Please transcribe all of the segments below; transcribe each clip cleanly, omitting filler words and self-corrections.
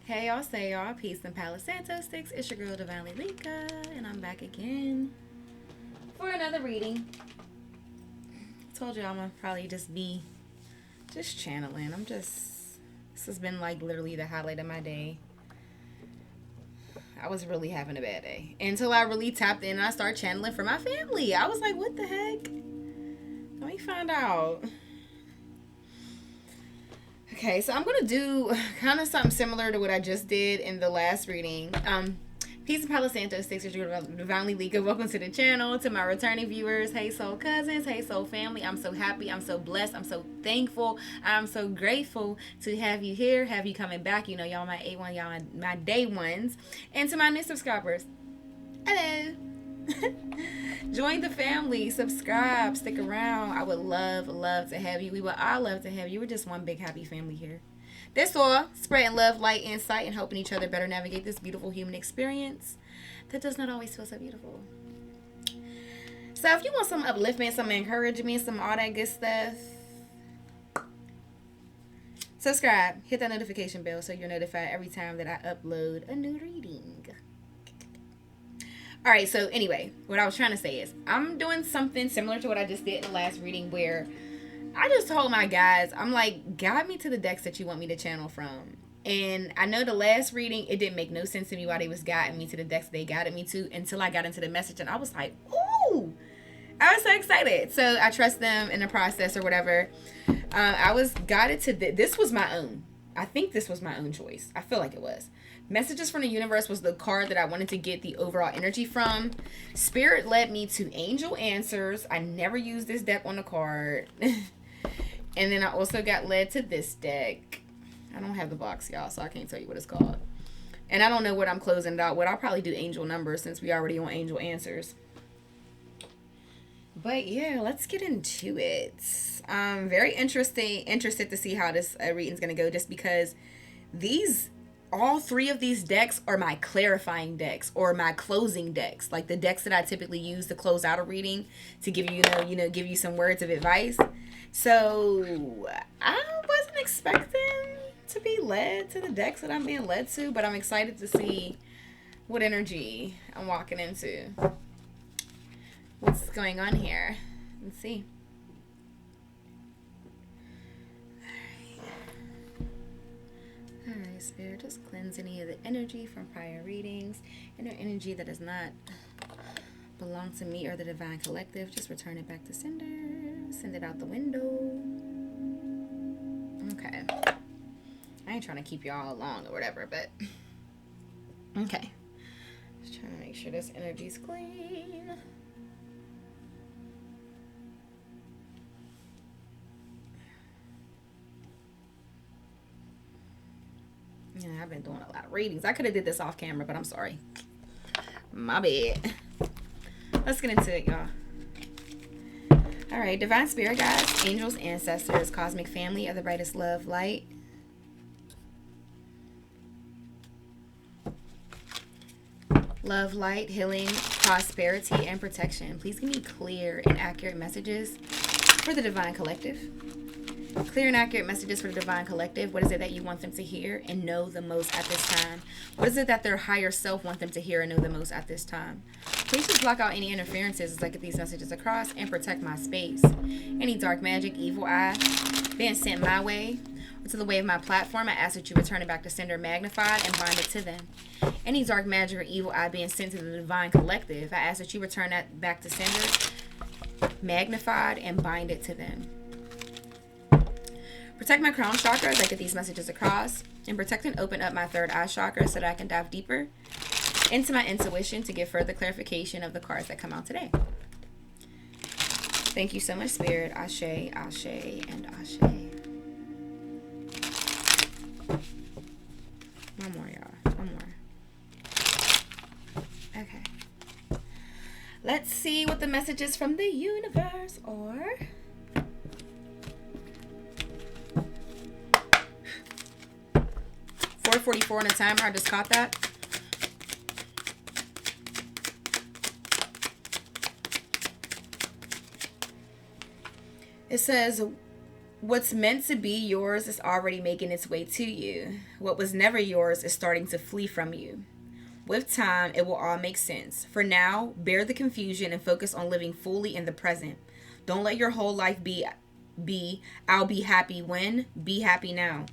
Hey y'all, say y'all, peace and Palo Santo sticks. It's your girl Divinely Lika, and I'm back again for another reading. I told you I'm gonna probably just be channeling. This has been like literally the highlight of my day. I was really having a bad day until I really tapped in and I started channeling for my family. I was like, what the heck? Let me find out. Okay, so I'm going to do kind of something similar to what I just did in the last reading. Peace and Palo Santo, Sticks, Divinely Lika. Welcome to the channel. To my returning viewers, hey soul cousins, hey soul family. I'm so happy, I'm so blessed, I'm so thankful, I'm so grateful to have you here, have you coming back. You know, y'all my A1, y'all my day ones. And to my new subscribers, hello. Join the family, subscribe, stick around. I would love to have you. We would all love to have you. We're just one big happy family here. That's all. Spreading love, light, insight, and helping each other better navigate this beautiful human experience that does not always feel so beautiful. So if you want some upliftment, some encouragement, some all that good stuff, subscribe, hit that notification bell so you're notified every time that I upload a new reading. All right, so anyway, what I was trying to say is I'm doing something similar to what I just did in the last reading, where I just told my guys, I'm like, guide me to the decks that you want me to channel from. And I know the last reading, it didn't make no sense to me why they was guiding me to the decks they guided me to until I got into the message, and I was like, ooh, I was so excited. So I trust them in the process or whatever. I was guided to this was my own. I think this was my own choice. I feel like it was. Messages from the Universe was the card that I wanted to get the overall energy from. Spirit led me to Angel Answers. I never used this deck on the card. And then I also got led to this deck. I don't have the box, y'all, so I can't tell you what it's called. And I don't know what I'm closing it out with. I'll probably do Angel Numbers since we already on Angel Answers. But yeah, let's get into it. I'm very interested to see how this reading's going to go, just because all three of these decks are my clarifying decks or my closing decks, like the decks that I typically use to close out a reading to give you, give you some words of advice. So I wasn't expecting to be led to the decks that I'm being led to, but I'm excited to see what energy I'm walking into. What's going on here? Let's see. Alright, Spirit, just cleanse any of the energy from prior readings. Any energy that does not belong to me or the Divine Collective, just return it back to sender. Send it out the window. Okay. I ain't trying to keep y'all along or whatever, but okay. Just trying to make sure this energy's clean. Yeah, I've been doing a lot of readings. I could have did this off camera, but I'm sorry. My bad. Let's get into it, y'all. All right, Divine Spirit Guides, Angels, Ancestors, Cosmic Family of the Brightest Love, Light. Love, light, healing, prosperity, and protection. Please give me clear and accurate messages for the Divine Collective. Clear and accurate messages for the Divine Collective. What is it that you want them to hear and know the most at this time? What is it that their higher self want them to hear and know the most at this time? Please just block out any interferences as I get these messages across and protect my space. Any dark magic, evil eye being sent my way or to the way of my platform, I ask that you return it back to sender magnified and bind it to them. Any dark magic or evil eye being sent to the Divine Collective, I ask that you return that back to sender magnified and bind it to them. Protect my crown chakra as I get these messages across, and protect and open up my third eye chakra so that I can dive deeper into my intuition to give further clarification of the cards that come out today. Thank you so much, Spirit. Ashe, Ashe, and Ashe. One more, y'all. One more. Okay. Let's see what the messages from the universe are. 4:44 on the timer. I just caught that. It says, What's meant to be yours is already making its way to you. What was never yours is starting to flee from you. With time, it will all make sense. For now, bear the confusion and focus on living fully in the present. Don't let your whole life be I'll be happy when, be happy now.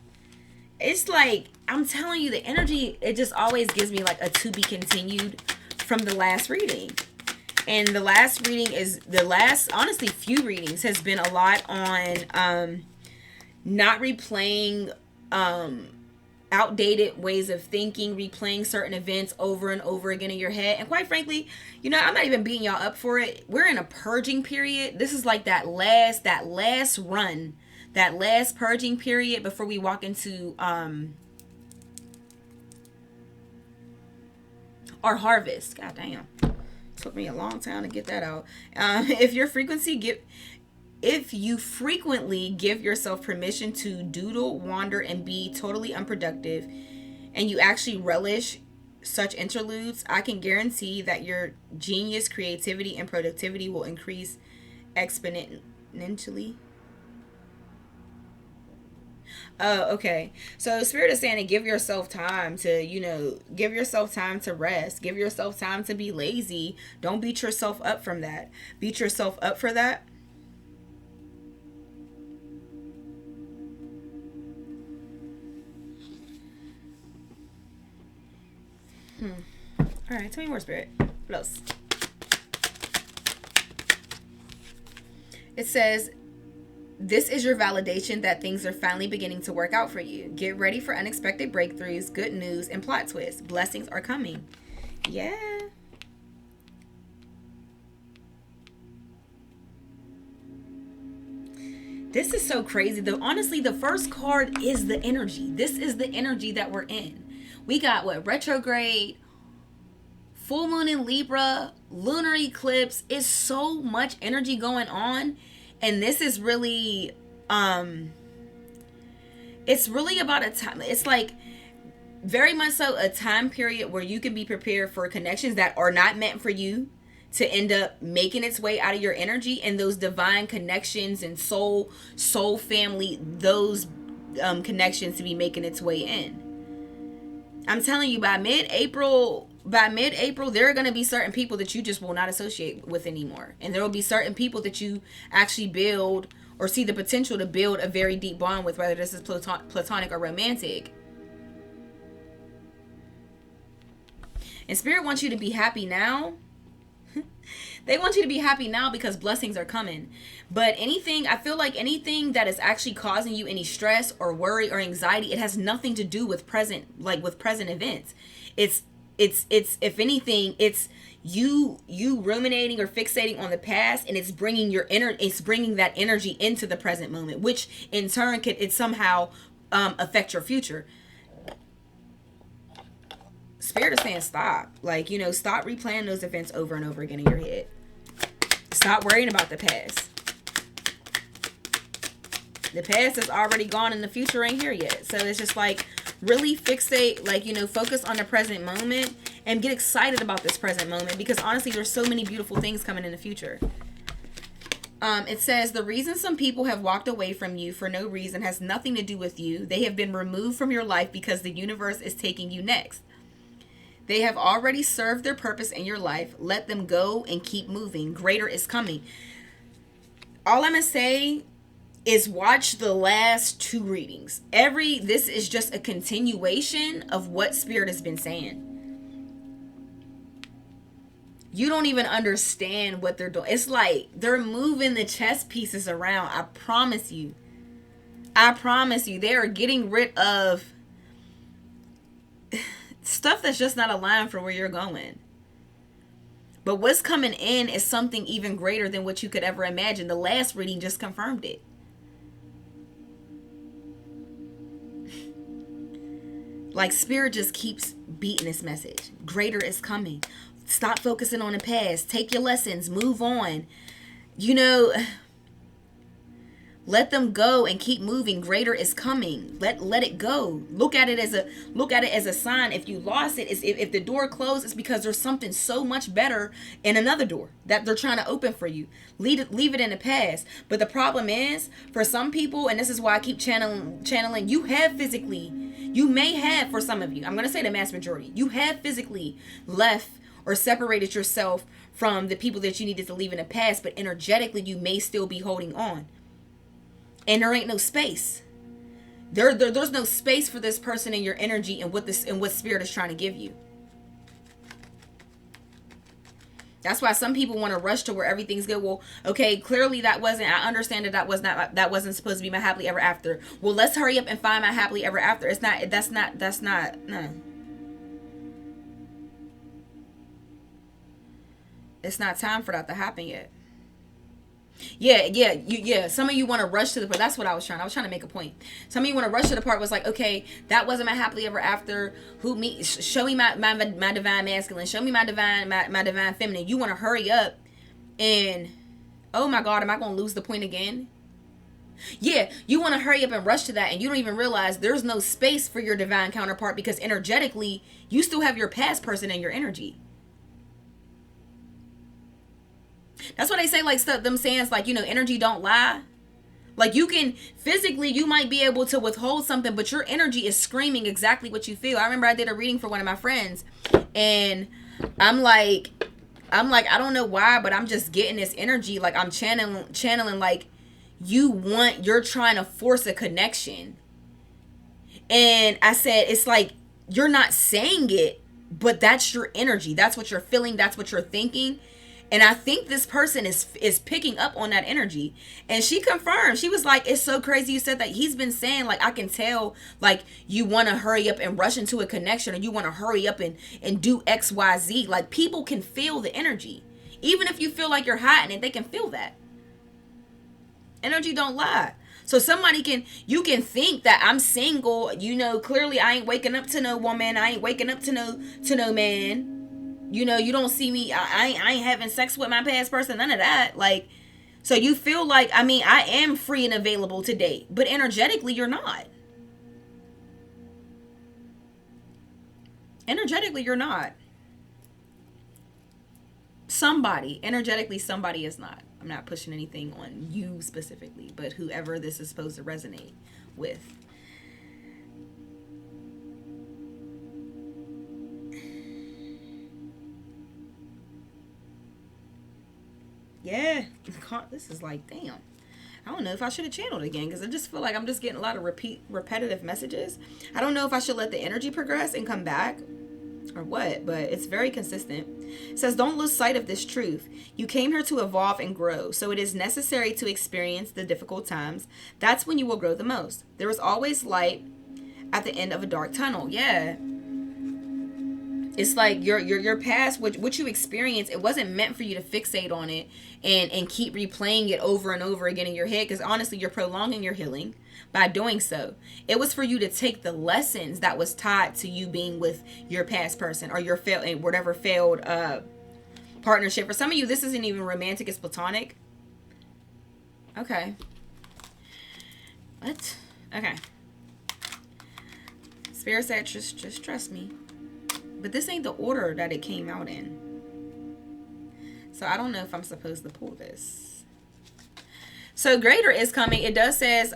It's like, I'm telling you, the energy, it just always gives me like a to be continued from the last reading. And the last reading is the last, honestly, few readings has been a lot on not replaying outdated ways of thinking, replaying certain events over and over again in your head. And quite frankly, I'm not even beating y'all up for it. We're in a purging period. This is like that last run, that last purging period before we walk into our harvest. God damn. Took me a long time to get that out. If you frequently give yourself permission to doodle, wander, and be totally unproductive, and you actually relish such interludes, I can guarantee that your genius, creativity, and productivity will increase exponentially. Oh, okay. So Spirit is saying to give yourself time to, give yourself time to rest. Give yourself time to be lazy. Don't beat yourself up from that. Beat yourself up for that. All right, tell me more, Spirit. What else? It says, this is your validation that things are finally beginning to work out for you. Get ready for unexpected breakthroughs, good news, and plot twists. Blessings are coming. Yeah. This is so crazy. Honestly, the first card is the energy. This is the energy that we're in. We got retrograde, full moon in Libra, lunar eclipse. It's so much energy going on. And this is really, it's really about a time. It's like very much so a time period where you can be prepared for connections that are not meant for you to end up making its way out of your energy, and those divine connections and soul family, those connections to be making its way in. I'm telling you, by mid-April, there are going to be certain people that you just will not associate with anymore. And there will be certain people that you actually build or see the potential to build a very deep bond with, whether this is platonic or romantic. And Spirit wants you to be happy now. They want you to be happy now because blessings are coming. But I feel like anything that is actually causing you any stress or worry or anxiety, it has nothing to do with present events. It's if anything, it's you ruminating or fixating on the past, and it's bringing that energy into the present moment, which in turn could somehow affect your future. Spirit is saying stop. Stop replaying those events over and over again in your head. Stop worrying about the past. The past is already gone and the future ain't here yet. So it's just really fixate, focus on the present moment and get excited about this present moment, because honestly, there's so many beautiful things coming in the future. It says, the reason some people have walked away from you for no reason has nothing to do with you. They have been removed from your life because the universe is taking you next. They have already served their purpose in your life. Let them go and keep moving. Greater is coming. All I'm going to say is watch the last two readings. This is just a continuation of what Spirit has been saying. You don't even understand what they're doing. It's like they're moving the chess pieces around. I promise you. They are getting rid of stuff that's just not aligned for where you're going. But what's coming in is something even greater than what you could ever imagine. The last reading just confirmed it. Spirit just keeps beating this message. Greater is coming. Stop focusing on the past. Take your lessons. Move on. Let them go and keep moving. Greater is coming. Let it go. Look at it as a sign. If you lost it, if the door closed, it's because there's something so much better in another door that they're trying to open for you. Leave it in the past. But the problem is, for some people, and this is why I keep channeling, you may have, for some of you, I'm gonna say the mass majority, you have physically left or separated yourself from the people that you needed to leave in the past, but energetically you may still be holding on. And there ain't no space. There's no space for this person in your energy and what spirit is trying to give you. That's why some people want to rush to where everything's good. Well, okay, clearly I understand that wasn't supposed to be my happily ever after. Well, let's hurry up and find my happily ever after. That's not, no. It's not time for that to happen yet. Yeah. Some of you want to rush to the part. That's what I was trying to make a point. Some of you want to rush to the part was like, okay, that wasn't my happily ever after. Show me my divine masculine. Show me my divine feminine. You want to hurry up and, oh my God, am I going to lose the point again? Yeah, you want to hurry up and rush to that, and you don't even realize there's no space for your divine counterpart because energetically, you still have your past person in your energy. That's why they say, like, stuff, them sayings like, energy don't lie. Like, you can physically, you might be able to withhold something, but your energy is screaming exactly what you feel. I remember I did a reading for one of my friends, and I'm like, I don't know why, but I'm just getting this energy. Like, I'm channeling like, you're trying to force a connection. And I said, it's like, you're not saying it, but that's your energy. That's what you're feeling. That's what you're thinking. And I think this person is picking up on that energy. And she confirmed. She was like, it's so crazy you said that. He's been saying, like, I can tell, like, you want to hurry up and rush into a connection, or you want to hurry up and do X, Y, Z. Like, people can feel the energy. Even if you feel like you're hiding it, they can feel that. Energy don't lie. So you can think that I'm single. Clearly I ain't waking up to no woman. I ain't waking up to no man. You don't see me. I ain't having sex with my past person. None of that. Like, so you feel like, I am free and available to date, but energetically you're not. Energetically you're not. Energetically somebody is not. I'm not pushing anything on you specifically, but whoever this is supposed to resonate with. Yeah, this is like, damn. I don't know if I should have channeled again, because I just feel like I'm just getting a lot of repetitive messages. I don't know if I should let the energy progress and come back or what, but it's very consistent. It says, don't lose sight of this truth. You came here to evolve and grow, so it is necessary to experience the difficult times. That's when you will grow the most. There is always light at the end of a dark tunnel. Yeah. It's like your past, what you experience, it wasn't meant for you to fixate on it and keep replaying it over and over again in your head, because honestly, you're prolonging your healing by doing so. It was for you to take the lessons that was taught to you being with your past person or your failed partnership. For some of you, this isn't even romantic, it's platonic. Okay. What? Okay. Spirit said, just trust me. But this ain't the order that it came out in. So I don't know if I'm supposed to pull this. So greater is coming. It does says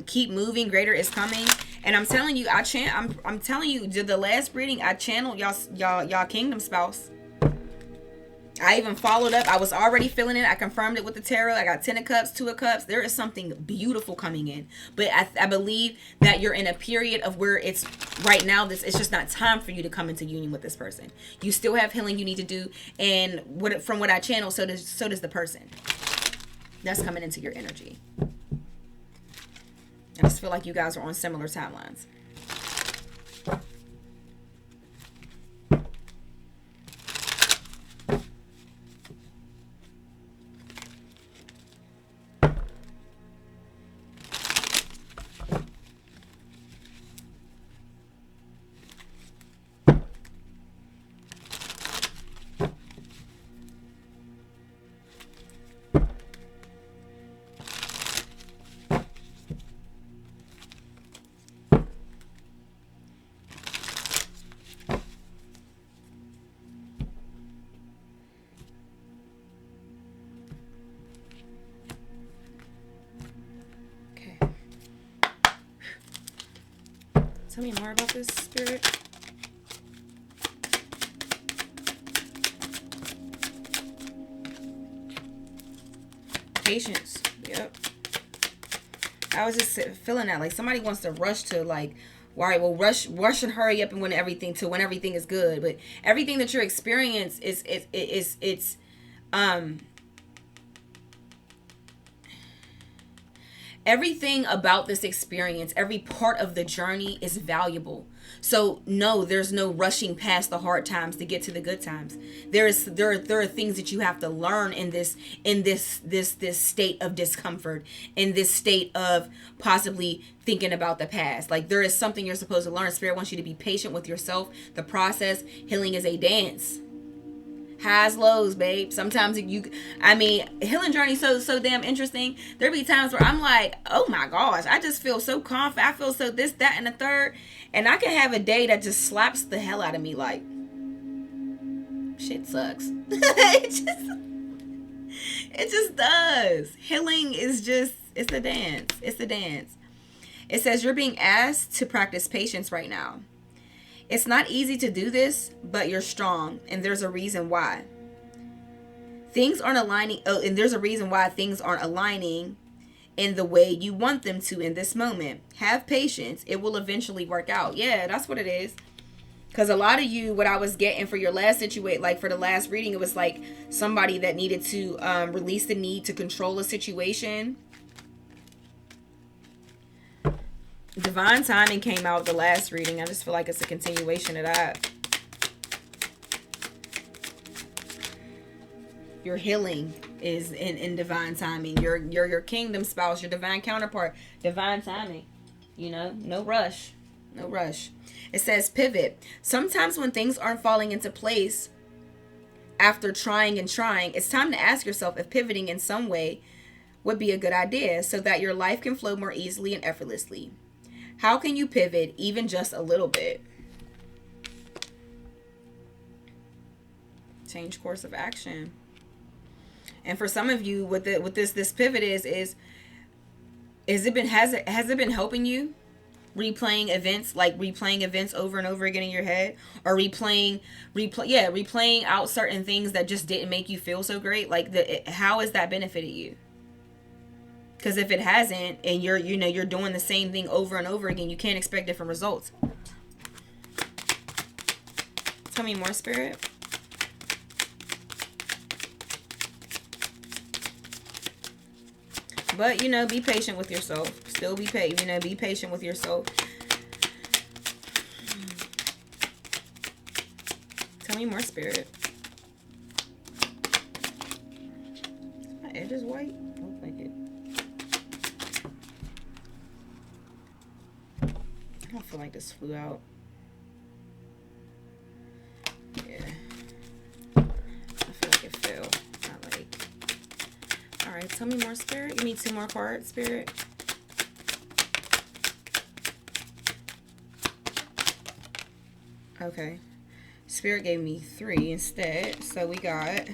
keep moving. Greater is coming. And I'm telling you, I'm telling you, the last reading I channeled y'all kingdom spouse. I even followed up. I was already feeling it. I confirmed it with the tarot. I got 10 of cups, 2 of cups. There is something beautiful coming in. But I believe that you're in a period of where it's right now. It's just not time for you to come into union with this person. You still have healing you need to do. And from what I channel, so does the person that's coming into your energy. I just feel like you guys are on similar timelines. Tell me more about this, Spirit. Patience. Yep. I was just feeling that, like somebody wants to rush to, like, all right, well, rush and hurry up and when everything is good. But everything that you're experiencing it's everything about this experience, every part of the journey is valuable. So no, there's no rushing past the hard times to get to the good times. There are things that you have to learn in this state of discomfort, in this state of possibly thinking about the past. Like, there is something you're supposed to learn. Spirit wants you to be patient with yourself. The process, healing is a dance. Highs, lows, babe. Sometimes healing journey so damn interesting. There be times where I'm like, oh my gosh, I just feel so confident. I feel so this, that, and the third. And I can have a day that just slaps the hell out of me, like, shit sucks. it just does. Healing is just, it's a dance. It's a dance. It says you're being asked to practice patience right now. It's not easy to do this, but you're strong, and there's a reason why. Things aren't aligning, and there's a reason why things aren't aligning in the way you want them to in this moment. Have patience. It will eventually work out. Yeah, that's what it is. Because a lot of you, what I was getting for your last situation, like for the last reading, it was like somebody that needed to release the need to control a situation. Divine timing came out the last reading. I just feel like it's a continuation of that. Your healing is in divine timing. Your kingdom spouse, your divine counterpart, divine timing. You know, no rush. No rush. It says pivot. Sometimes when things aren't falling into place after trying and trying, it's time to ask yourself if pivoting in some way would be a good idea so that your life can flow more easily and effortlessly. How can you pivot even just a little bit? Change course of action. And for some of you, what this pivot is has it been helping you? Replaying events over and over again in your head, or replaying out certain things that just didn't make you feel so great. Like, how has that benefited you? Because if it hasn't, and you're doing the same thing over and over again, you can't expect different results. Tell me more, Spirit. But, be patient with yourself. Still be patient. Be patient with yourself. Tell me more, Spirit. My edge is white. Looks like it. I don't feel like this flew out. Yeah. I feel like it fell. Not like. Alright, tell me more, Spirit. Give me 2 more cards, Spirit. Okay. Spirit gave me 3 instead. So we got.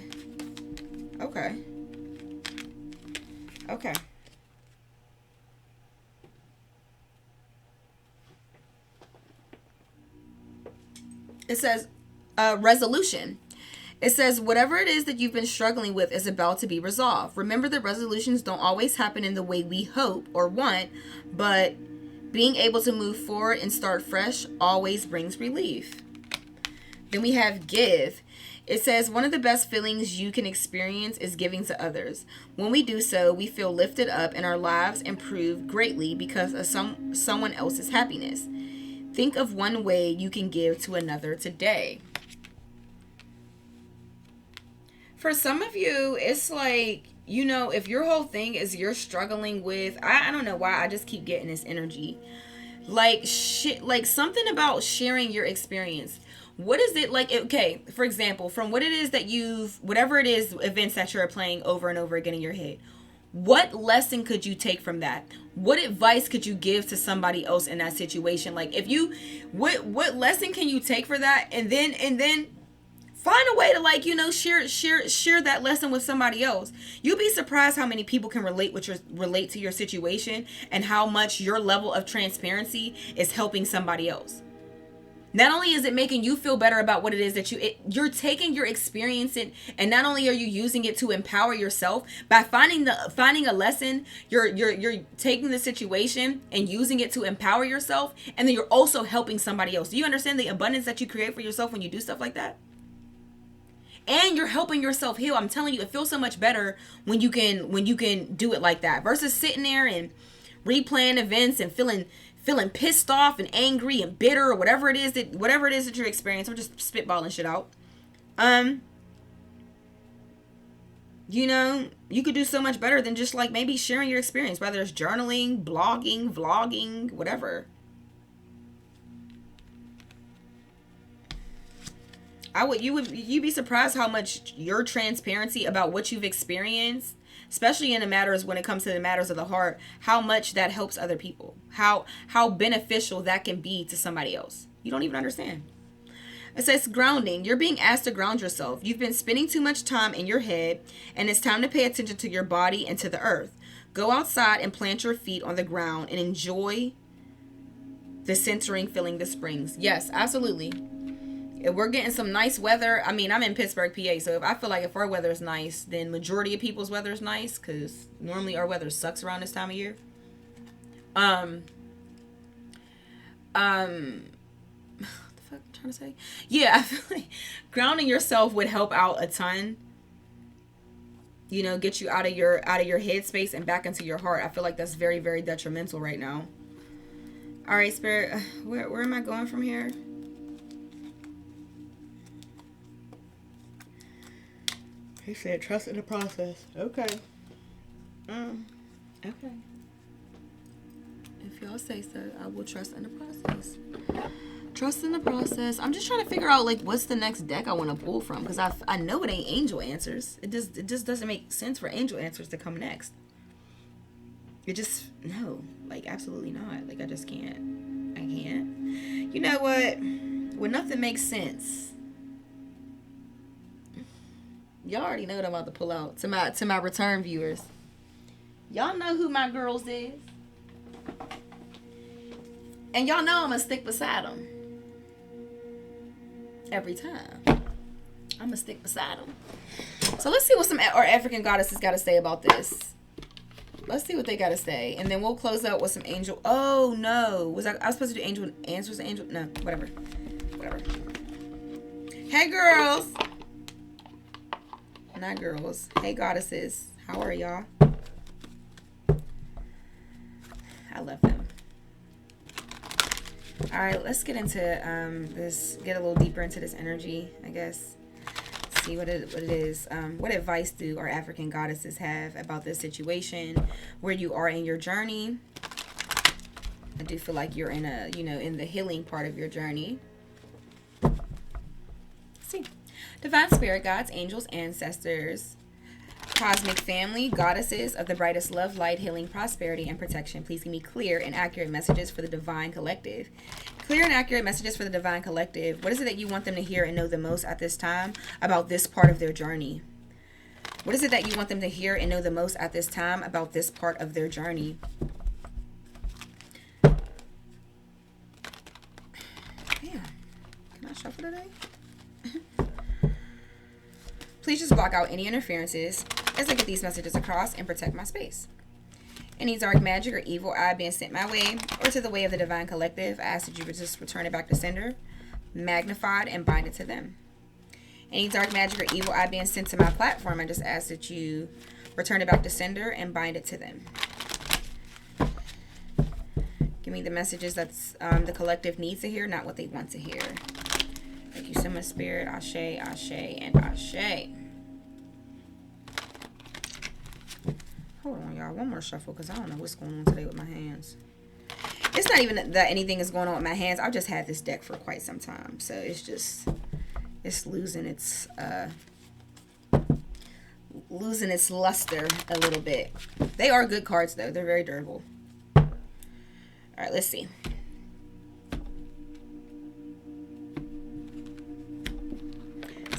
Okay. Okay. It says resolution. It says whatever it is that you've been struggling with is about to be resolved. Remember that resolutions don't always happen in the way we hope or want, but being able to move forward and start fresh always brings relief. Then we have give. It says one of the best feelings you can experience is giving to others. When we do so, we feel lifted up and our lives improve greatly because of someone else's happiness. Think of one way you can give to another today. For some of you, it's like, if your whole thing is you're struggling with, I don't know why, I just keep getting this energy. Like, like something about sharing your experience. What is it like? Okay, for example, from what it is that whatever it is, events that you're playing over and over again in your head. What lesson could you take from that? What advice could you give to somebody else in that situation? Like, what lesson can you take for that? And then Find a way to, like, you know, share that lesson with somebody else. You'll be surprised how many people can relate to your situation, and how much your level of transparency is helping somebody else. Not only is it making you feel better about what it is that you're taking your experience in, and not only are you using it to empower yourself by finding a lesson, you're taking the situation and using it to empower yourself, and then you're also helping somebody else. Do you understand the abundance that you create for yourself when you do stuff like that? And you're helping yourself heal. I'm telling you, it feels so much better when you can do it like that, versus sitting there and replaying events and feeling pissed off and angry and bitter, or whatever it is that you're experiencing. I'm just spitballing shit out. You know, you could do so much better than just, like, maybe sharing your experience, whether it's journaling, blogging, vlogging, whatever. You'd be surprised how much your transparency about what you've experienced, especially in the matters, when it comes to the matters of the heart, how much that helps other people, how beneficial that can be to somebody else. You don't even understand. It says grounding. You're being asked to ground yourself. You've been spending too much time in your head, and it's time to pay attention to your body and to the earth. Go outside and plant your feet on the ground and enjoy the centering feeling the springs. Yes, absolutely. If we're getting some nice weather, I mean, I'm in Pittsburgh, PA, so I feel like if our weather is nice, then majority of people's weather is nice, because normally our weather sucks around this time of year. What the fuck am I trying to say? Yeah, I feel like grounding yourself would help out a ton. You know, get you out of your headspace and back into your heart. I feel like that's very, very detrimental right now. All right, Spirit, where am I going from here? He said, trust in the process. Okay. Okay. If y'all say so, I will trust in the process. Trust in the process. I'm just trying to figure out, like, what's the next deck I want to pull from, because I know it ain't angel answers. It just doesn't make sense for angel answers to come next. It just, no, like, absolutely not. Like, I just can't. I can't. You know what? When nothing makes sense, y'all already know what I'm about to pull out. To my return viewers, y'all know who my girls is, and y'all know I'm gonna stick beside them every time. I'm gonna stick beside them. So let's see what our African goddesses got to say about this. Let's see what they got to say, and then we'll close out with some angel. Oh no, I was supposed to do angel answers? Angel? No, whatever. Hey girls. Not girls. Hey goddesses. How are y'all? I love them. Alright, let's get into this, get a little deeper into this energy, I guess. See what it is. What advice do our African goddesses have about this situation, where you are in your journey? I do feel like you're in in the healing part of your journey. Let's see. Divine spirit guides, angels, ancestors, cosmic family, goddesses of the brightest love, light, healing, prosperity, and protection. Please give me clear and accurate messages for the divine collective. Clear and accurate messages for the divine collective. What is it that you want them to hear and know the most at this time about this part of their journey? What is it that you want them to hear and know the most at this time about this part of their journey? Damn. Can I shuffle today? Please just block out any interferences as I get these messages across and protect my space. Any dark magic or evil eye being sent my way or to the way of the divine collective, I ask that you would just return it back to sender, magnified, and bind it to them. Any dark magic or evil eye being sent to my platform, I just ask that you return it back to sender and bind it to them. Give me the messages that the collective needs to hear, not what they want to hear. Thank you so much, Spirit. Ashe, Ashe, and Ashe. Hold on, y'all. One more shuffle, because I don't know what's going on today with my hands. It's not even that anything is going on with my hands. I've just had this deck for quite some time. So it's losing its luster a little bit. They are good cards, though. They're very durable. All right, let's see.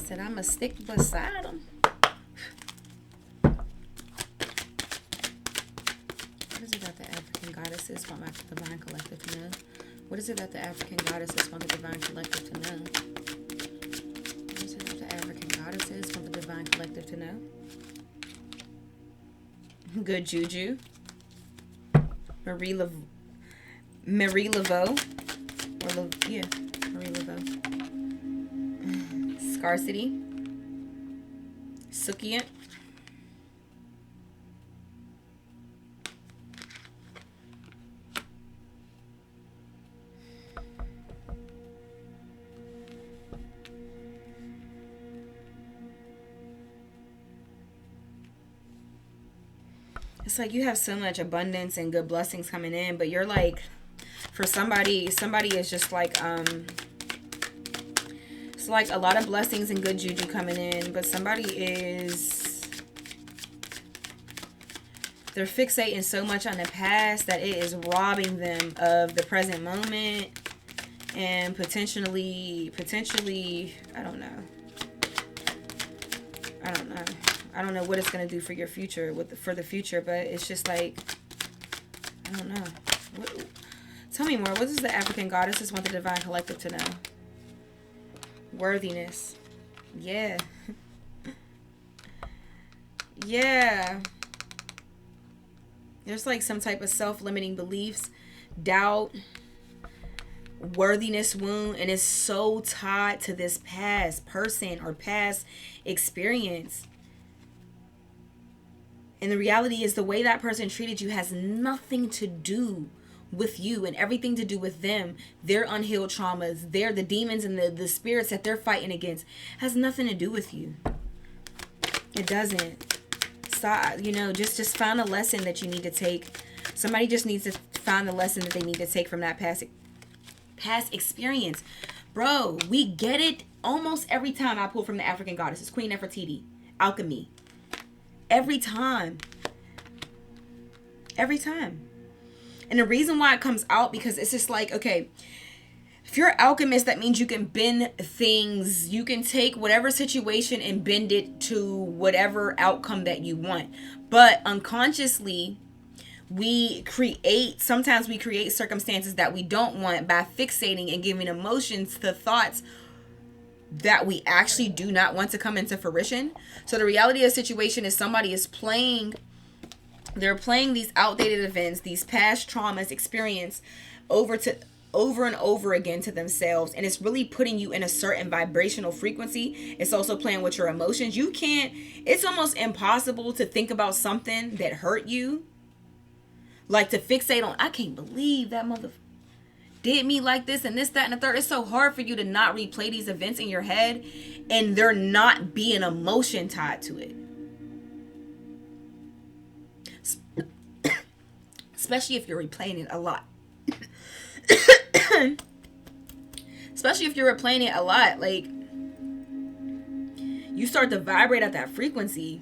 said I'ma stick beside him. What is it that the African goddesses want my divine collective to know? What is it that the African goddesses want the divine collective to know? What is it that the African goddesses want the divine collective to know? Good juju. Marie Laveau. Marie Laveau. Scarcity. Sukiant. It's like you have so much abundance and good blessings coming in, but you're like, for somebody is just like, it's like a lot of blessings and good juju coming in, but somebody is, they're fixating so much on the past that it is robbing them of the present moment and potentially, I don't know. I don't know what it's going to do for your future, for the future, but it's just like, I don't know. Tell me more. What does the African goddesses want the divine collective to know? Worthiness. Yeah. Yeah. There's like some type of self-limiting beliefs, doubt, worthiness wound, and it's so tied to this past person or past experience. And the reality is the way that person treated you has nothing to do with you and everything to do with them. Their unhealed traumas, the demons and the spirits that they're fighting against has nothing to do with you. It doesn't. Stop, just find a lesson that you need to take. Somebody just needs to find the lesson that they need to take from that past experience. Bro, we get it almost every time I pull from the African goddesses. Queen Nefertiti, alchemy. Every time. And the reason why it comes out, because it's just like, okay, if you're an alchemist, that means you can bend things. You can take whatever situation and bend it to whatever outcome that you want. But unconsciously, sometimes we create circumstances that we don't want by fixating and giving emotions to thoughts that we actually do not want to come into fruition. So the reality of the situation is somebody is they're playing these outdated events, these past traumas, experience over and over again to themselves, and it's really putting you in a certain vibrational frequency. It's also playing with your emotions. It's almost impossible to think about something that hurt you, like to fixate on, I can't believe that mother did me like this and this, that, and the third. It's so hard for you to not replay these events in your head and there not be an emotion tied to it. Especially if you're replaying it a lot. Like, you start to vibrate at that frequency.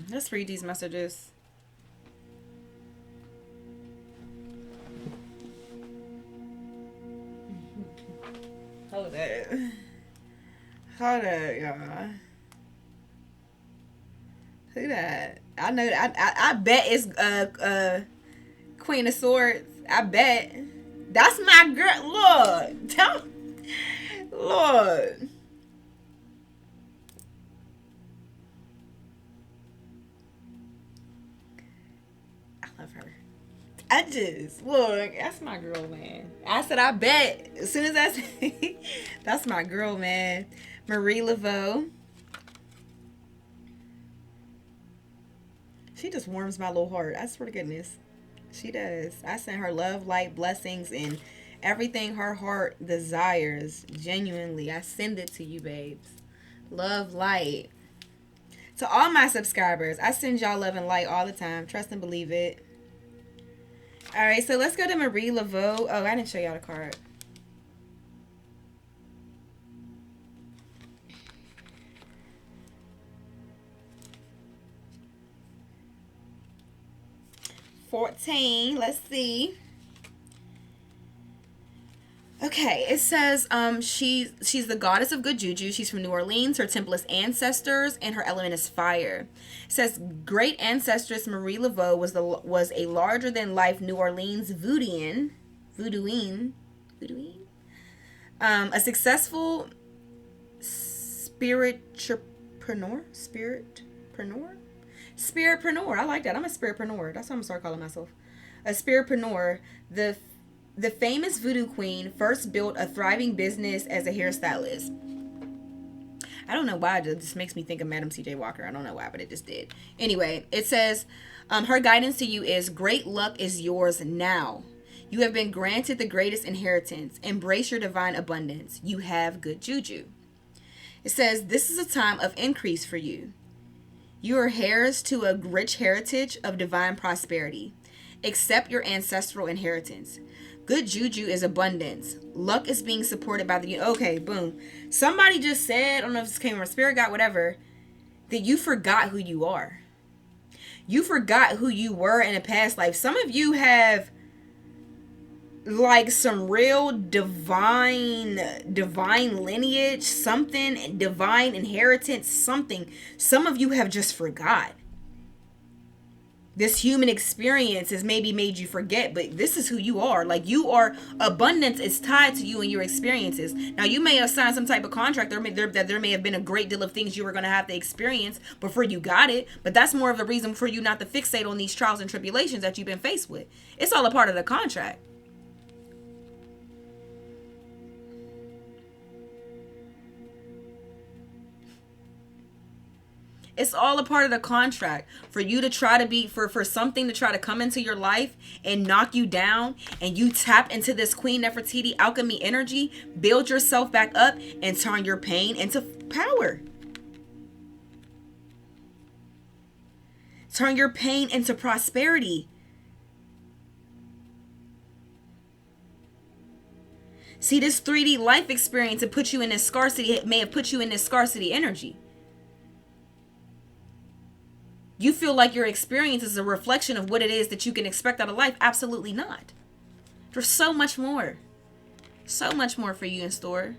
Let's read these messages. Hold up, y'all. Who that? I know. I bet it's Queen of Swords. I bet that's my girl. Lord. I just, look, that's my girl, man. I said, I bet. As soon as I said, that's my girl, man. Marie Laveau. She just warms my little heart. I swear to goodness. She does. I send her love, light, blessings, and everything her heart desires. Genuinely. I send it to you, babes. Love, light. To all my subscribers, I send y'all love and light all the time. Trust and believe it. All right, so let's go to Marie Laveau. Oh, I didn't show y'all the card. $14. Let's see. Okay, it says she's the goddess of good juju. She's from New Orleans. Her temple is ancestors, and her element is fire. It says great ancestress Marie Laveau was a larger than life New Orleans voodooine, a successful spiritpreneur. I like that. I'm a spiritpreneur. That's what I'm gonna start calling myself. A spiritpreneur. The famous voodoo queen first built a thriving business as a hairstylist. I don't know why. It just makes me think of Madam C.J. Walker. I don't know why, but it just did. Anyway, it says, her guidance to you is great luck is yours now. You have been granted the greatest inheritance. Embrace your divine abundance. You have good juju. It says, this is a time of increase for you. You are heirs to a rich heritage of divine prosperity. Accept your ancestral inheritance. Good juju is abundance. Luck is being supported by the... Okay, boom. Somebody just said, I don't know if this came from a spirit guide, whatever, that you forgot who you are. You forgot who you were in a past life. Some of you have like some real divine lineage, something, divine inheritance, something. Some of you have just forgot. This human experience has maybe made you forget, but this is who you are. Like, you are, abundance is tied to you and your experiences. Now, you may have signed some type of contract. There may have been a great deal of things you were going to have to experience before you got it. But that's more of the reason for you not to fixate on these trials and tribulations that you've been faced with. It's all a part of the contract. It's all a part of the contract for you to try to be, for something to try to come into your life and knock you down, and you tap into this Queen Nefertiti alchemy energy, build yourself back up, and turn your pain into power. Turn your pain into prosperity. See, this 3D life experience, it put you in this scarcity, it may have put you in this scarcity energy. You feel like your experience is a reflection of what it is that you can expect out of life. Absolutely not. There's so much more. So much more for you in store.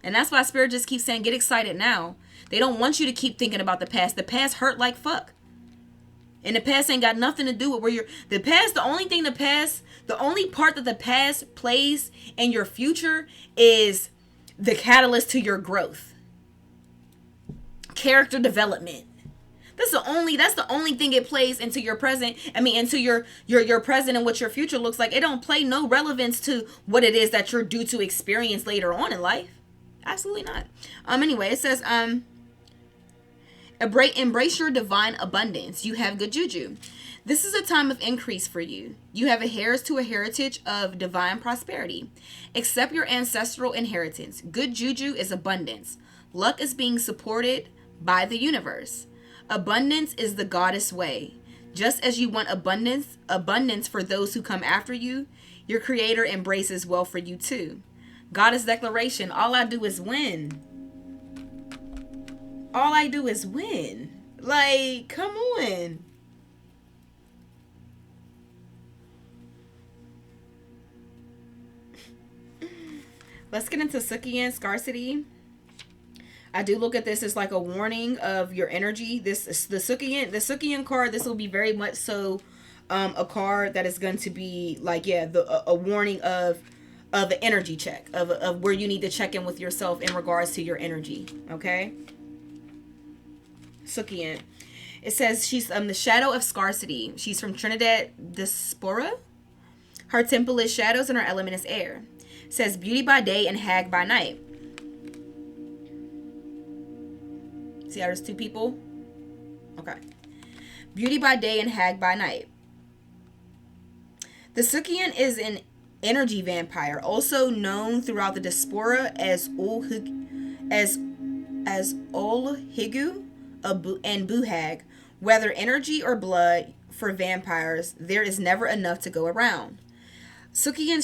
And that's why Spirit just keeps saying, get excited now. They don't want you to keep thinking about the past. The past hurt like fuck. And the past ain't got nothing to do with where you're... The only part that the past plays in your future is the catalyst to your growth. Character development. That's the only thing it plays into your present. I mean, into your present and what your future looks like. It don't play no relevance to what it is that you're due to experience later on in life. Absolutely not. Anyway, it says, embrace your divine abundance. You have good juju. This is a time of increase for you. You have heirs to a heritage of divine prosperity. Accept your ancestral inheritance. Good juju is abundance. Luck is being supported by the universe. Abundance is the goddess way. Just as you want abundance for those who come after you, your creator embraces well for you too. Goddess declaration, all I do is win. All I do is win. Like, come on. Let's get into Sukian scarcity. I do look at this as like a warning of your energy. This is the Sukian card. This will be very much so a card that is going to be like, yeah, a warning of an energy check of where you need to check in with yourself in regards to your energy. Okay. Sukian. It says she's the shadow of scarcity. She's from Trinidad Diaspora. Her temple is shadows and her element is air. It says beauty by day and hag by night. See how there's two people? Okay. Beauty by day and hag by night. The Sukian is an energy vampire, also known throughout the diaspora as Olhigu and Buhag. Whether energy or blood, for vampires, there is never enough to go around. Sukian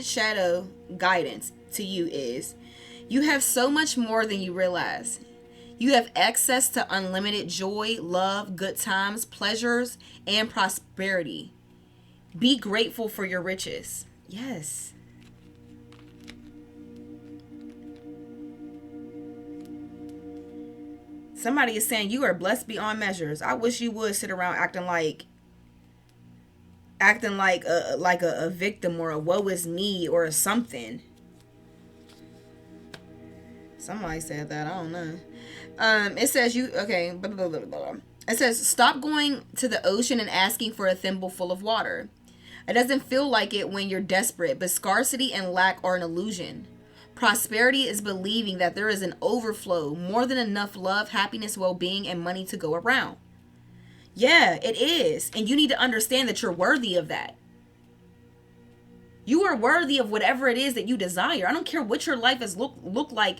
shadow guidance to you is: you have so much more than you realize. You have access to unlimited joy, love, good times, pleasures, and prosperity. Be grateful for your riches. Yes. Somebody is saying you are blessed beyond measures. I wish you would sit around acting like a victim or a woe is me or something. Somebody said that. I don't know. It says you okay. Blah, blah, blah, blah, blah. It says stop going to the ocean and asking for a thimble full of water. It doesn't feel like it when you're desperate, but scarcity and lack are an illusion. Prosperity is believing that there is an overflow, more than enough love, happiness, well being, and money to go around. Yeah, it is. And you need to understand that you're worthy of that. You are worthy of whatever it is that you desire. I don't care what your life has looked like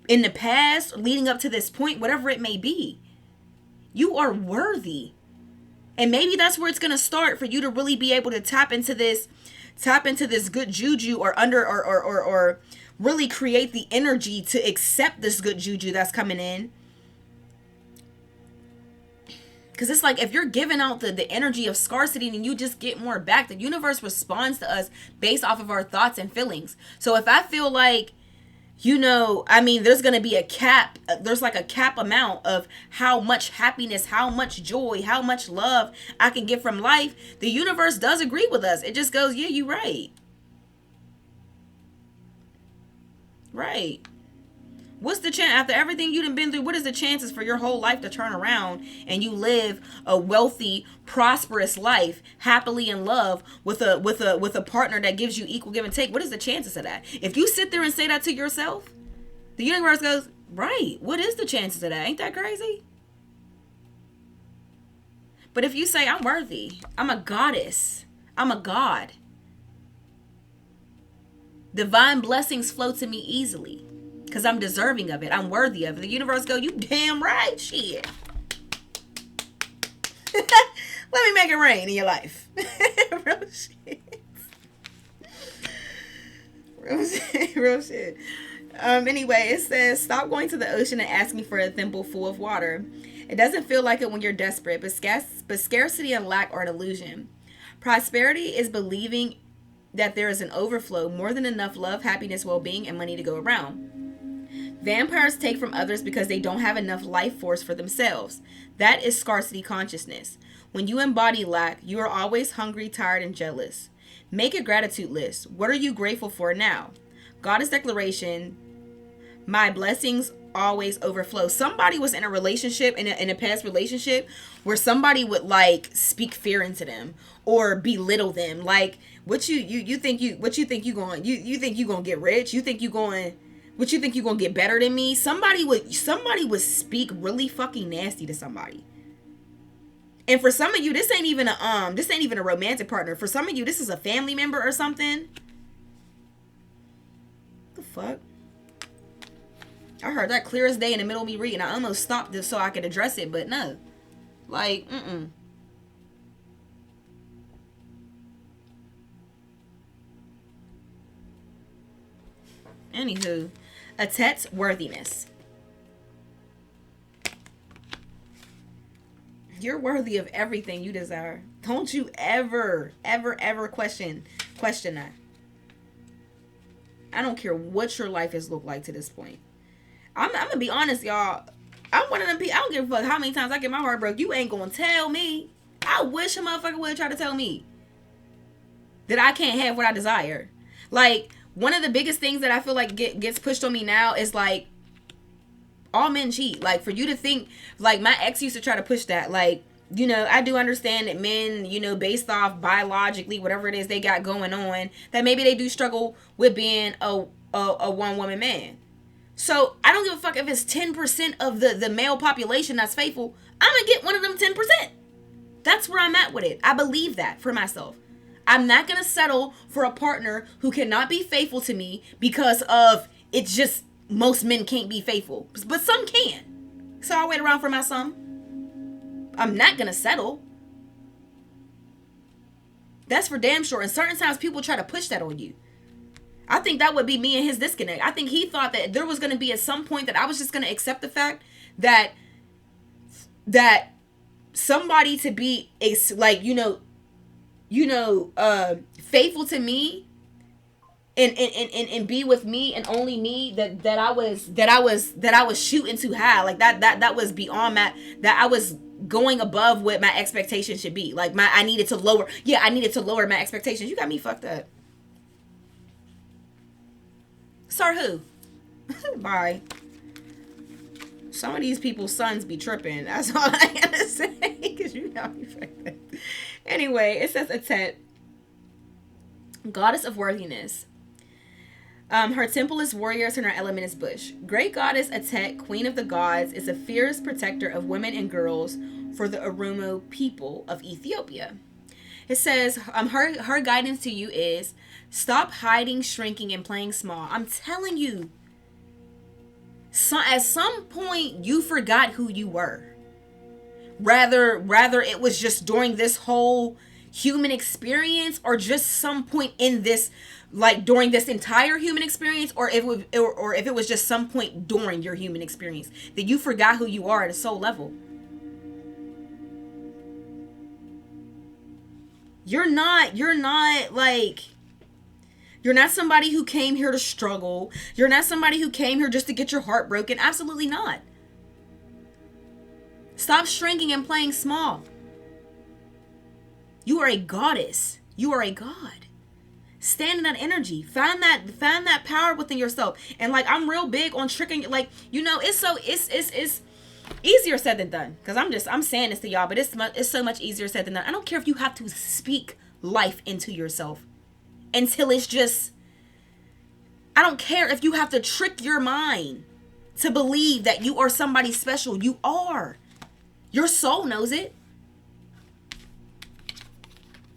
in the past, leading up to this point, whatever it may be. You are worthy. And maybe that's where it's going to start for you to really be able to tap into this good juju or really create the energy to accept this good juju that's coming in. Because it's like if you're giving out the energy of scarcity and you just get more back, the universe responds to us based off of our thoughts and feelings. So if I feel like, there's going to be a cap, there's like a cap amount of how much happiness, how much joy, how much love I can get from life, the universe does agree with us. It just goes, yeah, you're right. Right. What's the chance after everything you done been through? What is the chances for your whole life to turn around and you live a wealthy, prosperous life, happily in love with a partner that gives you equal give and take? What is the chances of that? If you sit there and say that to yourself, the universe goes, right. What is the chances of that? Ain't that crazy? But if you say, I'm worthy, I'm a goddess, I'm a god, divine blessings flow to me easily. Because I'm deserving of it. I'm worthy of it. The universe go, you damn right, shit. Let me make it rain in your life. Real shit. Real shit. Anyway, it says, stop going to the ocean and asking for a thimble full of water. It doesn't feel like it when you're desperate, but scarcity and lack are an illusion. Prosperity is believing that there is an overflow, more than enough love, happiness, well-being, and money to go around. Vampires take from others because they don't have enough life force for themselves. That is scarcity consciousness. When you embody lack, you are always hungry, tired, and jealous. Make a gratitude list. What are you grateful for now? Goddess declaration, my blessings always overflow. Somebody was in a relationship, in a past relationship, where somebody would like speak fear into them or belittle them. Like, you think you going to get rich? What you think you gonna get better than me? Somebody would speak really fucking nasty to somebody. And for some of you, this ain't even a romantic partner. For some of you, this is a family member or something. The fuck? I heard that clear as day in the middle of me reading. I almost stopped this so I could address it, but no. Like, Anywho. Atet's worthiness. You're worthy of everything you desire. Don't you ever question that. I don't care what your life has looked like to this point. I'm gonna be honest, y'all. I'm one of them people. I don't give a fuck how many times I get my heart broke. You ain't gonna tell me. I wish a motherfucker would try to tell me that I can't have what I desire. Like, one of the biggest things that I feel like gets pushed on me now is like, all men cheat. Like, for you to think, like, my ex used to try to push that. Like, I do understand that men, based off biologically, whatever it is they got going on, that maybe they do struggle with being a one woman man. So I don't give a fuck if it's 10% of the male population that's faithful. I'm gonna get one of them 10%. That's where I'm at with it. I believe that for myself. I'm not going to settle for a partner who cannot be faithful to me because of it's just most men can't be faithful. But some can. So I'll wait around for my some. I'm not going to settle. That's for damn sure. And certain times people try to push that on you. I think that would be me and his disconnect. I think he thought that there was going to be at some point that I was just going to accept the fact that somebody to be faithful to me and be with me and only me, that I was shooting too high. Like that was beyond that I was going above what my expectations should be. Like I needed to lower my expectations. You got me fucked up. Sir who? Bye. Some of these people's sons be tripping. That's all I gotta say. Because you got me fucked up. Anyway, it says Atet, goddess of worthiness. Her temple is warriors and her element is bush. Great goddess Atet, queen of the gods, is a fierce protector of women and girls for the Oromo people of Ethiopia. It says her guidance to you is stop hiding, shrinking, and playing small. I'm telling you, at some point you forgot who you were. Rather it was just during this whole human experience, or just some point in this, like during this entire human experience, or if it was just some point during your human experience that you forgot who you are at a soul level. You're not somebody who came here to struggle. You're not somebody who came here just to get your heart broken. Absolutely not. Stop shrinking and playing small. You are a goddess. You are a god. Stand in that energy. Find that power within yourself. And like, I'm real big on tricking. Like, it's easier said than done. Because I'm saying this to y'all, but it's so much easier said than done. I don't care if you have to speak life into yourself until it's just, I don't care if you have to trick your mind to believe that you are somebody special. You are. Your soul knows it.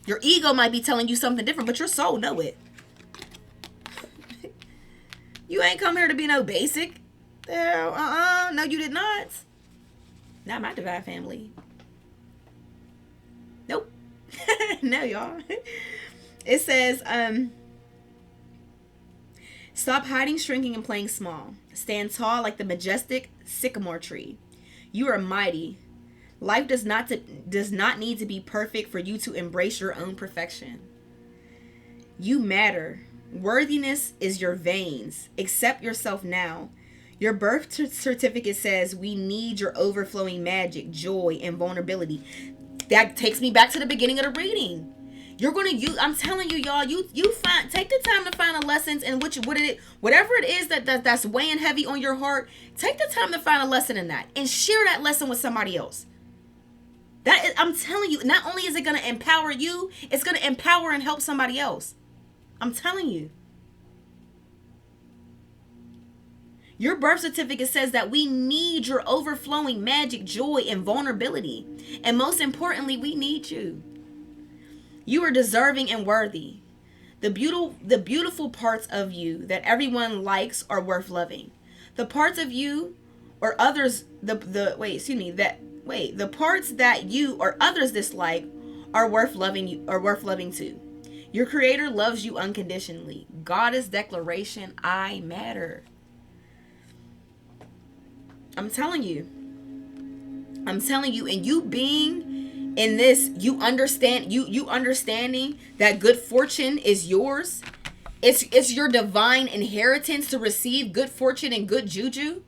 Your ego might be telling you something different, but your soul know it. You ain't come here to be no basic. No, you did not. Not my divine family. Nope. No, y'all. It says, stop hiding, shrinking, and playing small. Stand tall like the majestic sycamore tree. You are mighty. Life does not need to be perfect for you to embrace your own perfection. You matter. Worthiness is your veins. Accept yourself now. Your birth certificate says we need your overflowing magic, joy, and vulnerability. That takes me back to the beginning of the reading. You're gonna use. I'm telling you, y'all. Take the time to find the lessons in whatever it is that's weighing heavy on your heart. Take the time to find a lesson in that and share that lesson with somebody else. I'm telling you, not only is it gonna empower you, it's gonna empower and help somebody else. I'm telling you. Your birth certificate says that we need your overflowing magic, joy, and vulnerability. And most importantly, we need you. You are deserving and worthy. The beautiful parts of you that everyone likes are worth loving. The parts of you or others the parts that you or others dislike are worth loving too. Your creator loves you unconditionally. Goddess declaration, I matter. I'm telling you, and you being in this, you understanding that good fortune is yours. It's your divine inheritance to receive good fortune and good juju.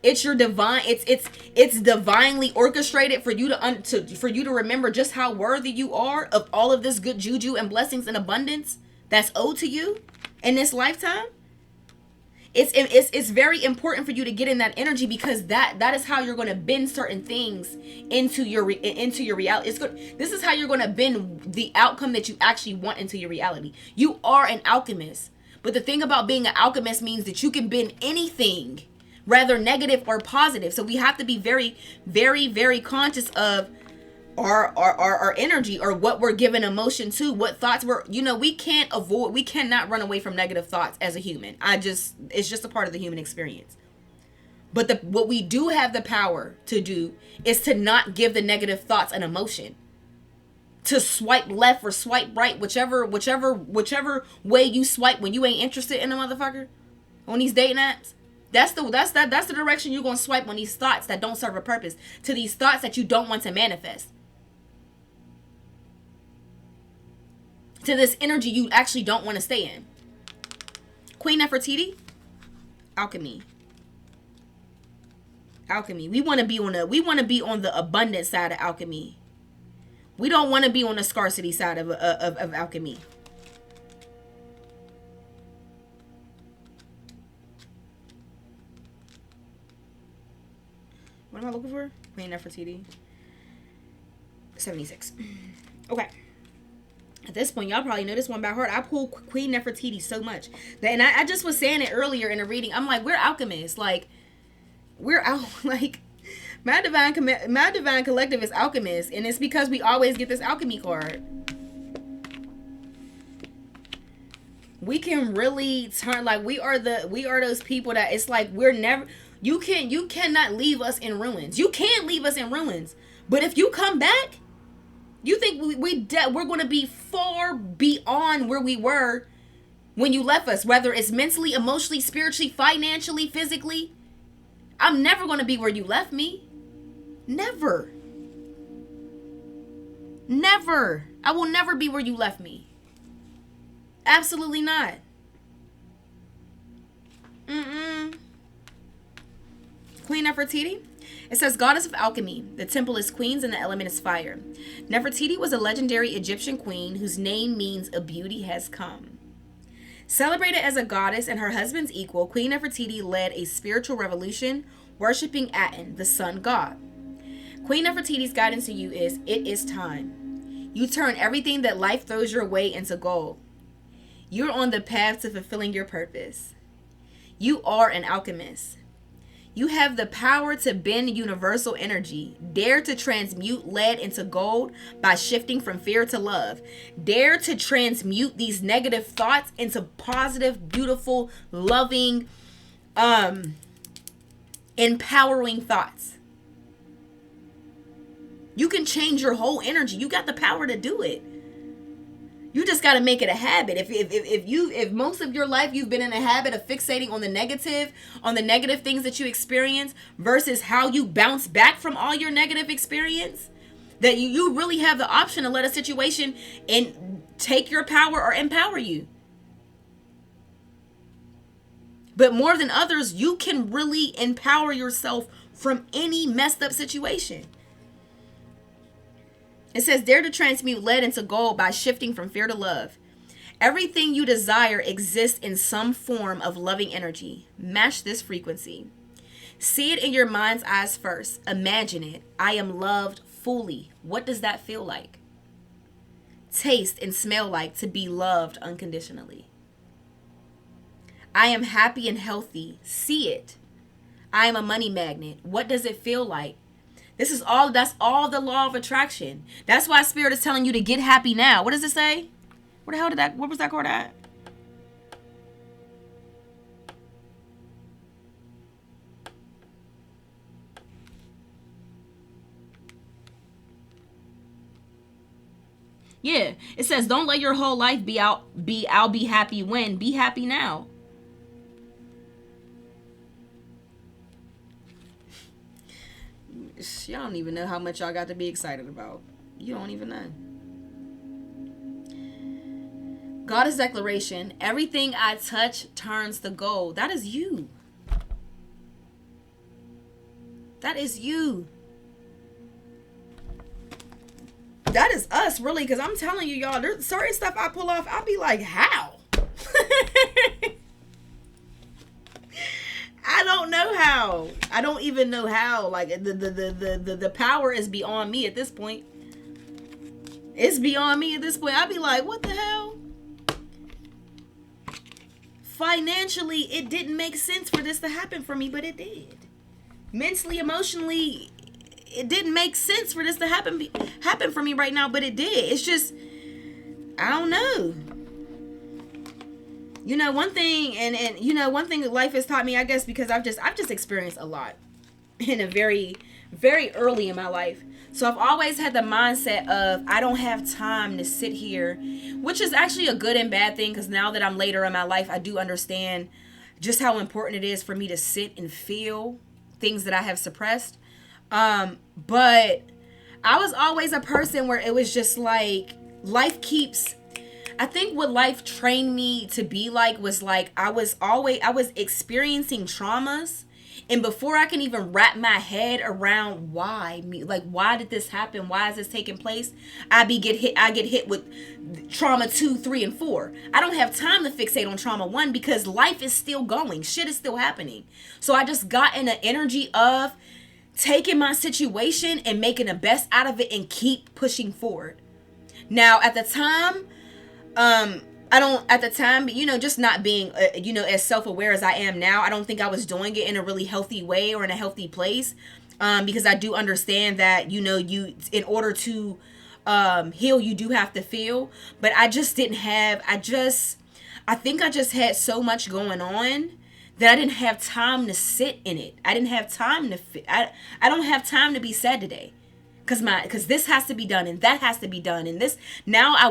It's your divine. It's divinely orchestrated for you to remember just how worthy you are of all of this good juju and blessings and abundance that's owed to you in this lifetime. It's very important for you to get in that energy, because that is how you're going to bend certain things into your reality. This is how you're going to bend the outcome that you actually want into your reality. You are an alchemist, but the thing about being an alchemist means that you can bend anything, rather negative or positive. So we have to be very, very, very conscious of our energy, or what we're giving emotion to, what thoughts we cannot run away from negative thoughts as a human. It's just a part of the human experience. But what we do have the power to do is to not give the negative thoughts an emotion. To swipe left or swipe right, whichever way you swipe when you ain't interested in a motherfucker on these dating apps. That's the direction you're gonna swipe on these thoughts that don't serve a purpose, to these thoughts that you don't want to manifest. to this energy you actually don't want to stay in. Queen Nefertiti, alchemy. Alchemy. We want to be on the abundant side of alchemy. We don't want to be on the scarcity side of alchemy. What am I looking for? Queen Nefertiti. 76. Okay. At this point, y'all probably know this one by heart. I pull Queen Nefertiti so much. And I just was saying it earlier in the reading. I'm like, we're alchemists. Like, we're out. Like, my divine collective is alchemists. And it's because we always get this alchemy card. We can really turn, like, we are those people that it's like we're never, you cannot leave us in ruins. You can't leave us in ruins. But if you come back, you think we're going to be far beyond where we were when you left us, whether it's mentally, emotionally, spiritually, financially, physically. I'm never going to be where you left me. Never. Never. I will never be where you left me. Absolutely not. Queen Nefertiti. It says, goddess of alchemy. The temple is queens and the element is fire. Nefertiti was a legendary Egyptian queen whose name means a beauty has come. Celebrated as a goddess and her husband's equal, Queen Nefertiti led a spiritual revolution, worshipping Aten, the sun god. Queen Nefertiti's guidance to you is, it is time. You turn everything that life throws your way into gold. You're on the path to fulfilling your purpose. You are an alchemist. You have the power to bend universal energy. Dare to transmute lead into gold by shifting from fear to love. Dare to transmute these negative thoughts into positive, beautiful, loving, empowering thoughts. You can change your whole energy. You got the power to do it. You just got to make it a habit. If most of your life you've been in a habit of fixating on the negative things that you experience versus how you bounce back from all your negative experience, that you really have the option to let a situation and take your power or empower you. But more than others, you can really empower yourself from any messed up situation. It says, dare to transmute lead into gold by shifting from fear to love. Everything you desire exists in some form of loving energy. Match this frequency. See it in your mind's eyes first. Imagine it. I am loved fully. What does that feel like? Taste and smell like to be loved unconditionally. I am happy and healthy. See it. I am a money magnet. What does it feel like? That's all the law of attraction. That's why Spirit is telling you to get happy now. What does it say? What was that card at? Yeah, it says, don't let your whole life be I'll be happy when. Be happy now. Y'all don't even know how much y'all got to be excited about. You don't even know. Goddess declaration. Everything I touch turns to gold. That is you. That is you. That is us, really, because I'm telling you, y'all, there's certain stuff I pull off, I'll be like, how? I don't know how. I don't even know how. Like, the power is beyond me at this point. It's beyond me at this point. I'd be like, what the hell? Financially, it didn't make sense for this to happen for me, but it did. Mentally, emotionally, it didn't make sense for this to happen for me right now, but it did. It's just, I don't know. You know, one thing, and you know, one thing that life has taught me, I guess, because I've just experienced a lot in a very, very early in my life. So I've always had the mindset of, I don't have time to sit here, which is actually a good and bad thing, because now that I'm later in my life, I do understand just how important it is for me to sit and feel things that I have suppressed. But I was always a person where it was just like, life keeps, I think what life trained me to be like was like I was experiencing traumas, and before I can even wrap my head around why me, like why did this happen, why is this taking place, I get hit with trauma 2, 3, and 4. I don't have time to fixate on trauma 1 because life is still going, shit is still happening. So I just got in the energy of taking my situation and making the best out of it and keep pushing forward. Now at the time, I don't at the time, just not being as self-aware as I am now, I don't think I was doing it in a really healthy way or in a healthy place, because I do understand that you in order to heal, you do have to feel. But I just didn't have I think I just had so much going on that I didn't have time to sit in it. I didn't have time to I don't have time to be sad today. Because this has to be done and that has to be done, and this now I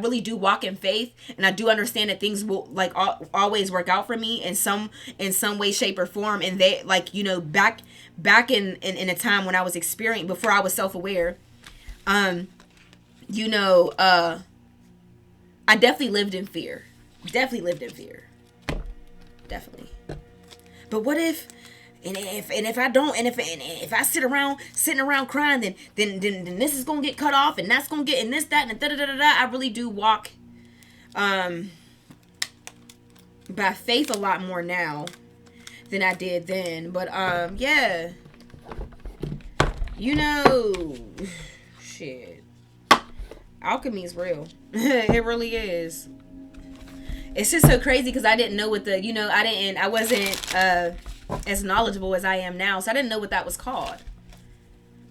really do walk in faith, and I do understand that things will like always work out for me in some way, shape, or form. And they back in a time when I was experiencing, before I was self-aware, I definitely lived in fear. Definitely. But what if? And if I don't, and if I sitting around crying, then this is gonna get cut off, and that's gonna get, and this, that, and da da da da. I really do walk by faith a lot more now than I did then. But yeah, shit, alchemy is real. It really is. It's just so crazy because I didn't know what I wasn't as knowledgeable as I am now, so I didn't know what that was called.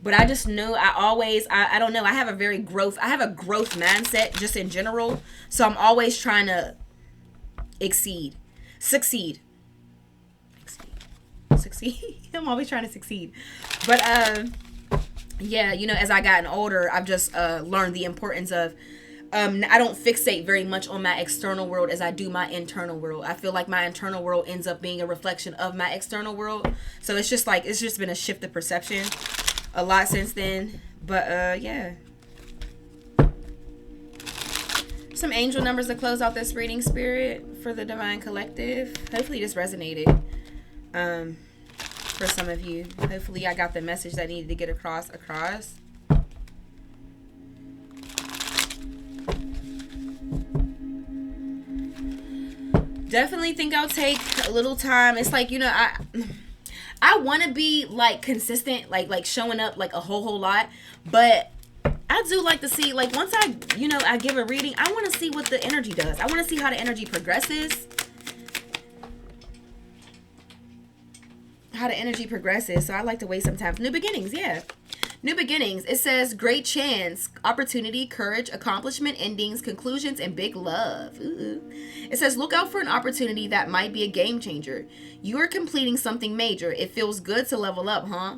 But I just know I don't know, I have a growth mindset just in general, so I'm always trying to succeed. I'm always trying to succeed. But yeah, as I gotten older, I've just learned the importance of I don't fixate very much on my external world as I do my internal world. I feel like my internal world ends up being a reflection of my external world. So it's just been a shift of perception a lot since then. But yeah. Some angel numbers to close out this reading, Spirit, for the Divine Collective. Hopefully this resonated for some of you. Hopefully I got the message that I needed to get across. Definitely think I'll take a little time. It's like, I want to be like consistent, like showing up like a whole lot, but I do like to see, like, once I give a reading, I want to see what the energy does. I want to see how the energy progresses. So I like to wait sometimes. New beginnings, yeah. New beginnings. It says great chance, opportunity, courage, accomplishment, endings, conclusions, and big love. Ooh. It says look out for an opportunity that might be a game changer. You are completing something major. It feels good to level up, huh?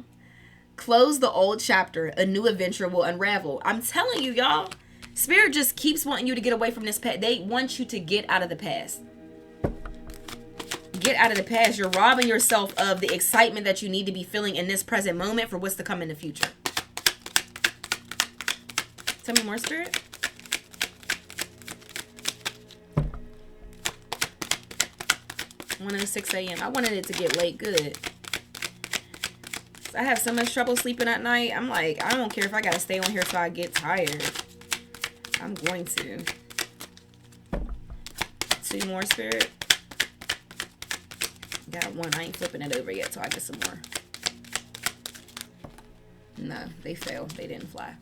Close the old chapter. A new adventure will unravel. I'm telling you, y'all. Spirit just keeps wanting you to get away from this past. They want you to get out of the past. Get out of the past. You're robbing yourself of the excitement that you need to be feeling in this present moment for what's to come in the future. Tell me more, Spirit. $1:06 a.m. I wanted it to get late. Good. I have so much trouble sleeping at night. I'm like, I don't care if I gotta stay on here till I get tired. I'm going to. 2 more, Spirit. Got 1. I ain't flipping it over yet till I get some more. No, they failed. They didn't fly.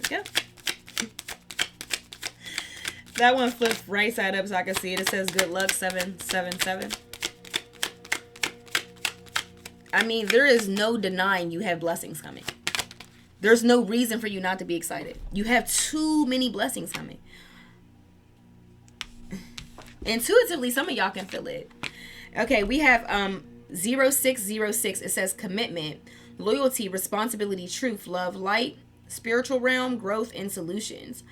There we go. That one flipped right side up so I can see it. It says good luck 777. I mean, there is no denying you have blessings coming. There's no reason for you not to be excited. You have too many blessings coming. Intuitively, some of y'all can feel it. Okay, we have 0606. It says commitment, loyalty, responsibility, truth, love, light, spiritual realm, growth, and solutions.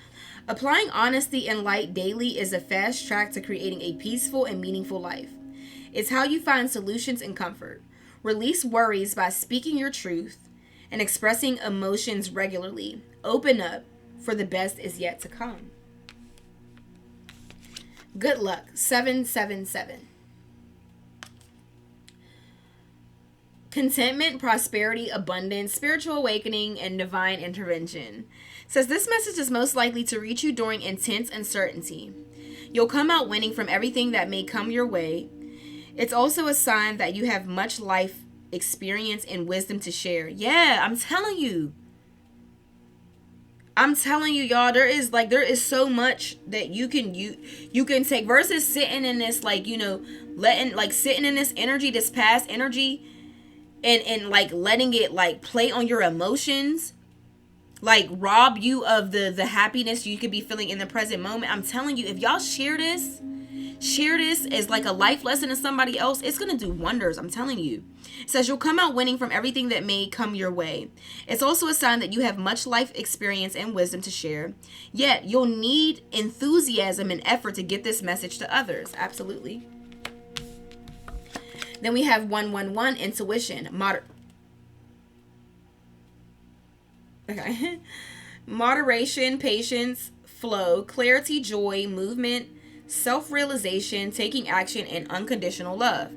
Applying honesty and light daily is a fast track to creating a peaceful and meaningful life. It's how you find solutions and comfort. Release worries by speaking your truth and expressing emotions regularly. Open up, for the best is yet to come. Good luck. 777. Contentment, prosperity, abundance, spiritual awakening, and divine intervention. Says this message is most likely to reach you during intense uncertainty. You'll come out winning from everything that may come your way. It's also a sign that you have much life experience and wisdom to share. Yeah, I'm telling you. Y'all, there is so much that you can take versus sitting in this, sitting in this energy, this past energy, and letting it play on your emotions, rob you of the happiness you could be feeling in the present moment. I'm telling you, if y'all share this as a life lesson to somebody else, it's gonna do wonders. I'm telling you. It says you'll come out winning from everything that may come your way. It's also a sign that you have much life experience and wisdom to share. Yet you'll need enthusiasm and effort to get this message to others. Absolutely. Then we have 111, intuition. Moderation, patience, flow, clarity, joy, movement, self-realization, taking action, and unconditional love.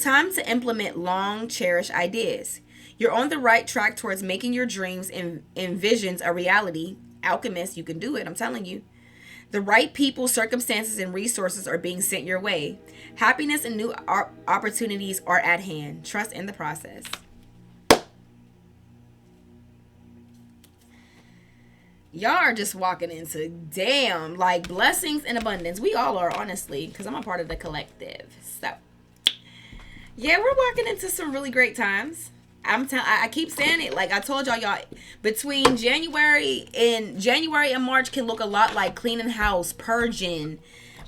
Time to implement long cherished ideas. You're on the right track towards making your dreams and visions a reality. Alchemist, you can do it, I'm telling you. The right people, circumstances, and resources are being sent your way. Happiness and new opportunities are at hand. Trust in the process. Y'all are just walking into blessings and abundance. We all are, honestly, because I'm a part of the collective. So, yeah, we're walking into some really great times. I keep saying it. Like I told y'all, between January and March can look a lot like cleaning house, purging,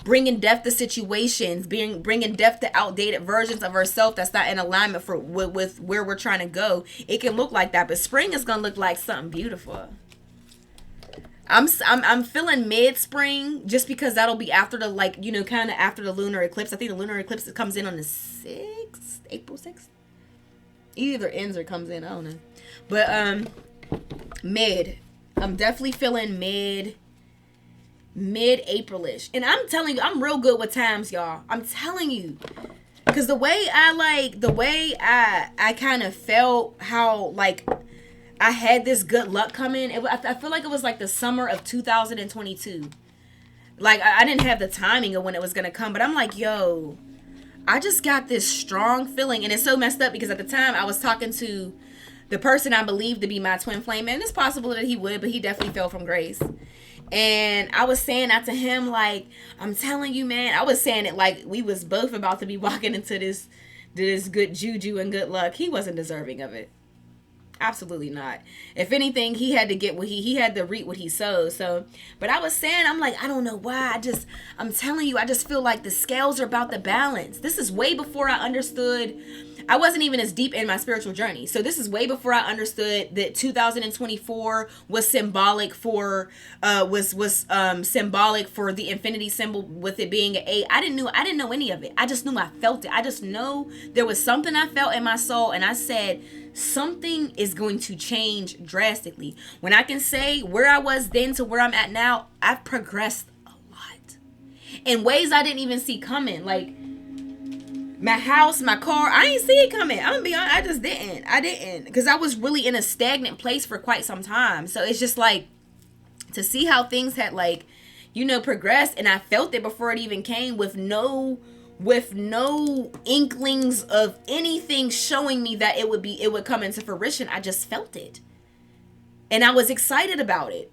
bringing death to situations, bringing death to outdated versions of ourselves that's not in alignment with where we're trying to go. It can look like that, but spring is gonna look like something beautiful. I'm feeling mid-spring just because that'll be after the kind of after the lunar eclipse. I think the lunar eclipse comes in on the 6th, April 6th. Either ends or comes in, I don't know. But mid. I'm definitely feeling mid-April-ish. And I'm telling you, I'm real good with times, y'all. I'm telling you. Cause the way I kind of felt how I had this good luck coming. I feel like it was the summer of 2022. I didn't have the timing of when it was going to come. But I'm like, yo, I just got this strong feeling. And it's so messed up because at the time I was talking to the person I believed to be my twin flame. And it's possible that he would, but he definitely fell from grace. And I was saying that to him, I'm telling you, man. I was saying it like we was both about to be walking into this good juju and good luck. He wasn't deserving of it. Absolutely not. If anything, he had to get what he had to reap what he sowed. So, but I was saying, I'm like, I don't know why. I'm telling you, I just feel like the scales are about to balance. This is way before I understood. I wasn't even as deep in my spiritual journey. So this is way before I understood that 2024 was symbolic for symbolic for the infinity symbol with it being an 8. I didn't know any of it. I just knew I felt it. I just know there was something I felt in my soul, and I said something is going to change drastically. When I can say where I was then to where I'm at now, I've progressed a lot in ways I didn't even see coming. My house, my car, I ain't see it coming. I'm gonna be honest, I didn't, because I was really in a stagnant place for quite some time. So it's just to see how things had progressed, and I felt it before it even came, with no inklings of anything showing me that it would come into fruition. I just felt it, and I was excited about it.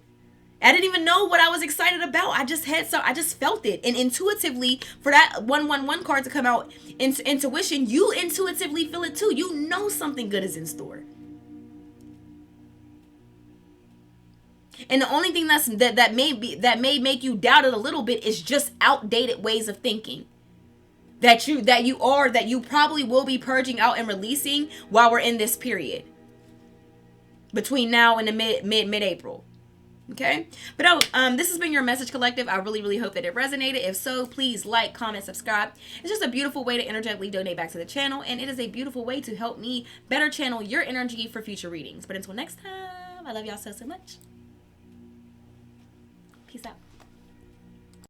I didn't even know what I was excited about. I just felt it. And intuitively, for that 111 card to come out, intuition, you intuitively feel it too. You know something good is in store. And the only thing that may make you doubt it a little bit is just outdated ways of thinking. That you probably will be purging out and releasing while we're in this period. Between now and the mid-April. Okay, but this has been your message collective. I really, really hope that it resonated. If so, please like, comment, subscribe. It's just a beautiful way to energetically donate back to the channel, and it is a beautiful way to help me better channel your energy for future readings. But until next time, I love y'all so much. Peace out.